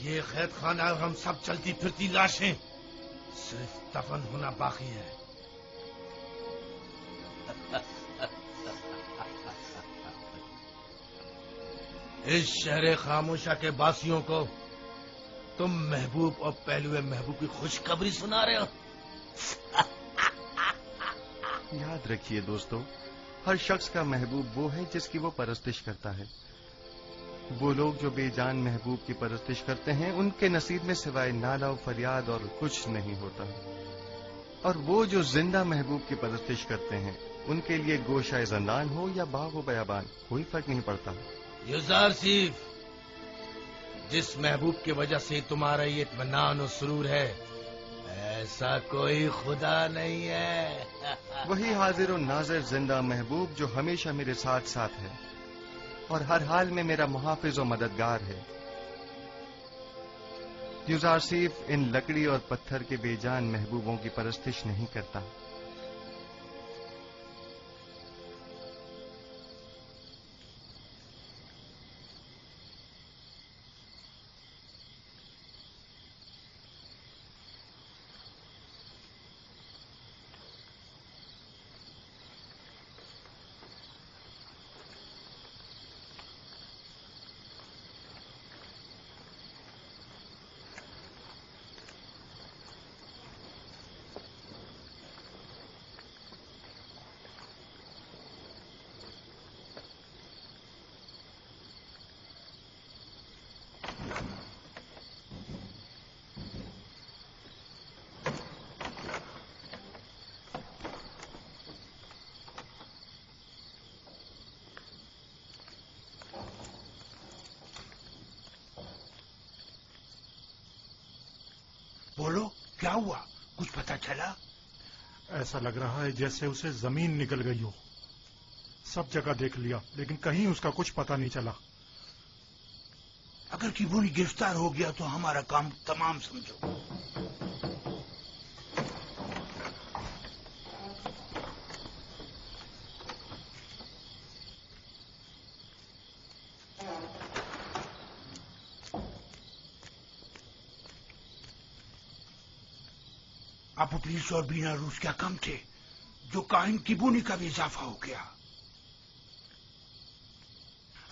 یہ قید خانہ اور ہم سب چلتی پھرتی لاشیں صرف دفن ہونا باقی ہے. اس شہر خاموشہ کے باسیوں کو تم محبوب اور پہلوے محبوب کی خوشخبری سنا رہے ہو. یاد رکھیے دوستو، ہر شخص کا محبوب وہ ہے جس کی وہ پرستش کرتا ہے. وہ لوگ جو بے جان محبوب کی پرستش کرتے ہیں ان کے نصیب میں سوائے نالہ و فریاد اور کچھ نہیں ہوتا. اور وہ جو زندہ محبوب کی پرستش کرتے ہیں ان کے لیے گوشہ زندان ہو یا باغ و بیابان کوئی فرق نہیں پڑتا. یوزارسیف، جس محبوب کی وجہ سے تمہارا یہ اطمینان و سرور ہے ایسا کوئی خدا نہیں ہے. وہی حاضر و ناظر زندہ محبوب جو ہمیشہ میرے ساتھ ساتھ ہے اور ہر حال میں میرا محافظ و مددگار ہے. یوزارسیف ان لکڑی اور پتھر کے بے جان محبوبوں کی پرستش نہیں کرتا. بولو، کیا ہوا؟ کچھ پتا چلا؟ ایسا لگ رہا ہے جیسے اسے زمین نکل گئی ہو. سب جگہ دیکھ لیا لیکن کہیں اس کا کچھ پتا نہیں چلا. اگر کیبونی گرفتار ہو گیا تو ہمارا کام تمام سمجھو. ابو پلیس اور بینا روس کیا کم تھے جو کائن کیبونی کا بھی اضافہ ہو گیا.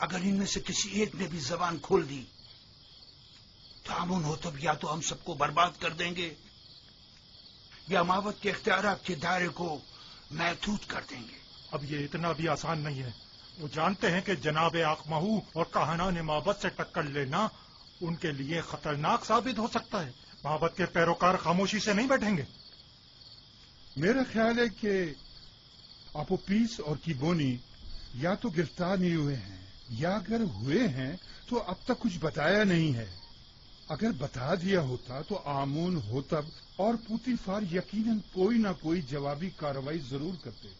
اگر ان میں سے کسی ایک نے بھی زبان کھول دی تو امن ہو تب یا تو ہم سب کو برباد کر دیں گے یا ماوت کے اختیارات کے دائرے کو محدود کر دیں گے. اب یہ اتنا بھی آسان نہیں ہے. وہ جانتے ہیں کہ جناب آقمہو اور کاہنان مابت سے ٹکر لینا ان کے لیے خطرناک ثابت ہو سکتا ہے. مابت کے پیروکار خاموشی سے نہیں بیٹھیں گے. میرا خیال ہے کہ اپوپیس اور کیبونی یا تو گرفتار نہیں ہوئے ہیں یا اگر ہوئے ہیں تو اب تک کچھ بتایا نہیں ہے. اگر بتا دیا ہوتا تو آمون ہوتب اور پوتیفار یقیناً کوئی نہ کوئی جوابی کارروائی ضرور کرتے.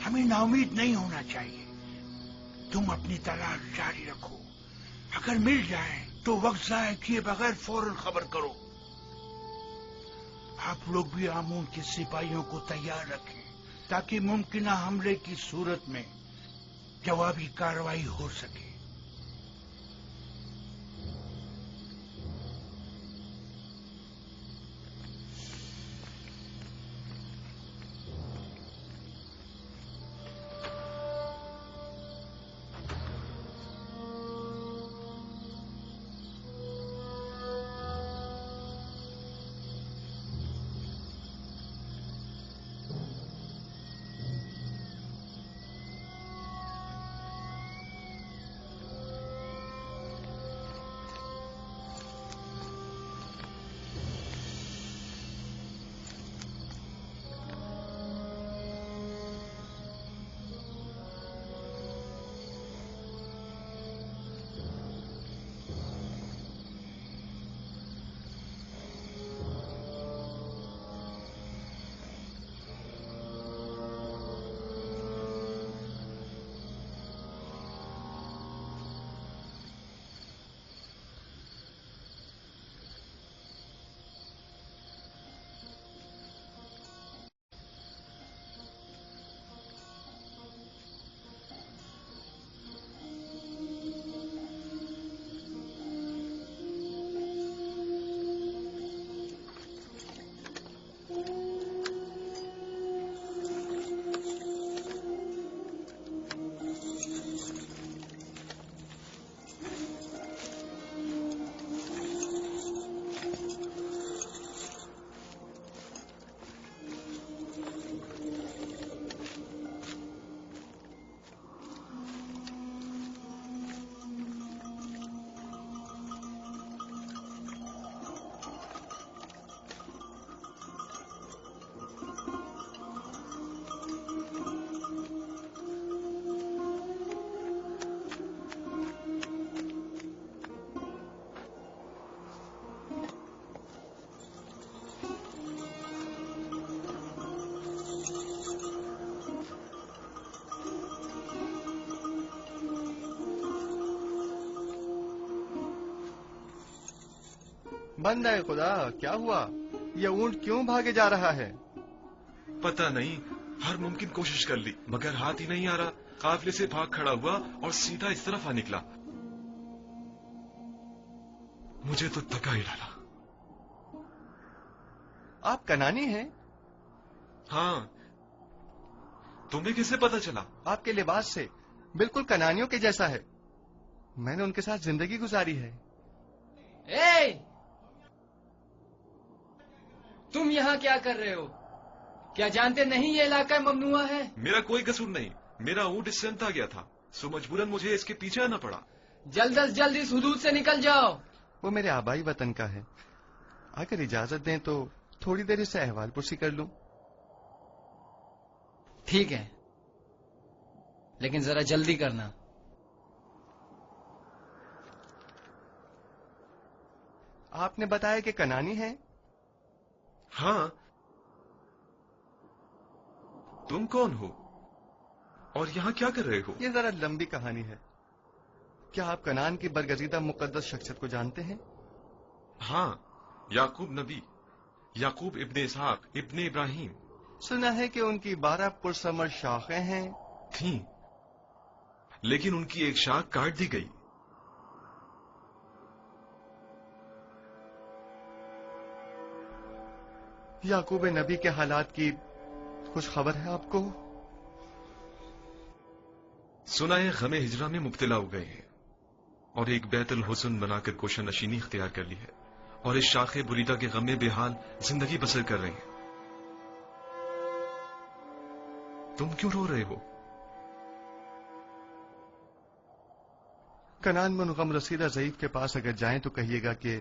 ہمیں ناامید نہیں ہونا چاہیے. تم اپنی تلاش جاری رکھو. اگر مل جائے تو وقت ضائع کیے بغیر فوراً خبر کرو. آپ لوگ بھی آمون کے سپاہیوں کو تیار رکھیں تاکہ ممکنہ حملے کی صورت میں جوابی کارروائی ہو سکے. بندہ خدا، کیا ہوا؟ یہ اونٹ کیوں بھاگے جا رہا ہے؟ پتہ نہیں، ہر ممکن کوشش کر لی مگر ہاتھ ہی نہیں آ رہا. قافلے سے بھاگ کھڑا ہوا اور سیدھا اس طرف آ نکلا. مجھے تو تکا ہی ڈالا. آپ کنانی ہیں؟ ہاں. تمہیں کیسے پتا چلا؟ آپ کے لباس سے بالکل کنانیوں کے جیسا ہے. میں نے ان کے ساتھ زندگی گزاری ہے. اے! تم یہاں کیا کر رہے ہو؟ کیا جانتے نہیں یہ علاقہ ممنوع ہے؟ میرا کوئی قصور نہیں. میرا اونٹ اس سے انتا گیا تھا، سو مجبوراً مجھے اس کے پیچھے آنا پڑا. جلد از جلد اس حدود سے نکل جاؤ. وہ میرے آبائی وطن کا ہے. اگر اجازت دیں تو تھوڑی دیر اس سے احوال پرسی کر لوں. ٹھیک ہے، لیکن ذرا جلدی کرنا. آپ نے بتایا کہ کنانی ہیں؟ ہاں. تم کون ہو اور یہاں کیا کر رہے ہو؟ یہ ذرا لمبی کہانی ہے. کیا آپ کنان کی برگزیدہ مقدس شخصیت کو جانتے ہیں؟ ہاں، یعقوب نبی، یعقوب ابن اسحاق ابن ابراہیم. سنا ہے کہ ان کی 12 پرثمر شاخیں ہیں. تھیں، لیکن ان کی ایک شاخ کاٹ دی گئی. یعقوب نبی کے حالات کی کچھ خبر ہے آپ کو؟ سنا ہے غم ہجرہ میں مبتلا ہو گئے ہیں اور ایک بیت الحسن بنا کر کوشہ نشینی اختیار کر لی ہے اور اس شاخ بریدہ کے غم بے حال زندگی بسر کر رہے ہیں. تم کیوں رو رہے ہو؟ کنان منغم رسیدہ ضعیف کے پاس اگر جائیں تو کہیے گا کہ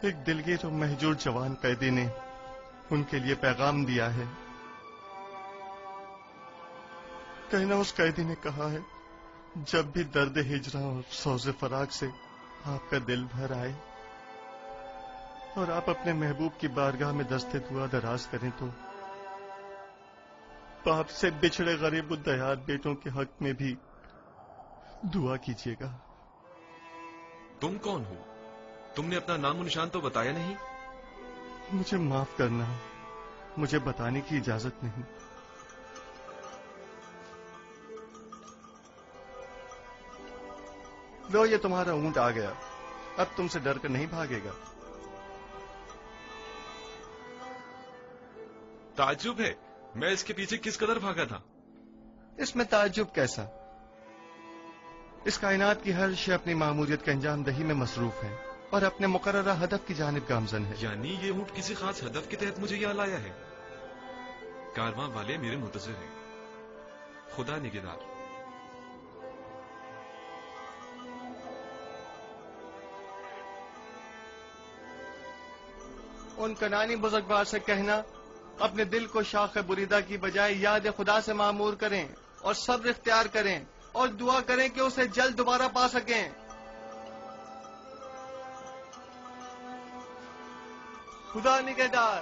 ایک دلگیر و مہجور جوان قیدی نے ان کے لیے پیغام دیا ہے. کہنا اس قیدی نے کہا ہے، جب بھی درد ہجرہ اور سوز فراق سے آپ کا دل بھر آئے اور آپ اپنے محبوب کی بارگاہ میں دست دعا دراز کریں تو باپ سے بچھڑے غریب و دیار بیٹوں کے حق میں بھی دعا کیجیے گا. تم کون ہو؟ تم نے اپنا نام و نشان تو بتایا نہیں. مجھے معاف کرنا، مجھے بتانے کی اجازت نہیں. لو، یہ تمہارا اونٹ آ گیا. اب تم سے ڈر کر نہیں بھاگے گا. تعجب ہے، میں اس کے پیچھے کس قدر بھاگا تھا. اس میں تعجب کیسا؟ اس کائنات کی ہر شے اپنی ماموریت کے انجام دہی میں مصروف ہے اور اپنے مقررہ ہدف کی جانب گامزن ہے. یعنی یہ اونٹ کسی خاص ہدف کے تحت مجھے یہاں لایا ہے. کارواں والے میرے منتظر ہیں. خدا نگہدار. ان کنانی بزرگوار سے کہنا اپنے دل کو شاخ بریدہ کی بجائے یاد خدا سے معمور کریں اور صبر اختیار کریں اور دعا کریں کہ اسے جلد دوبارہ پا سکیں. خدا نگہدار.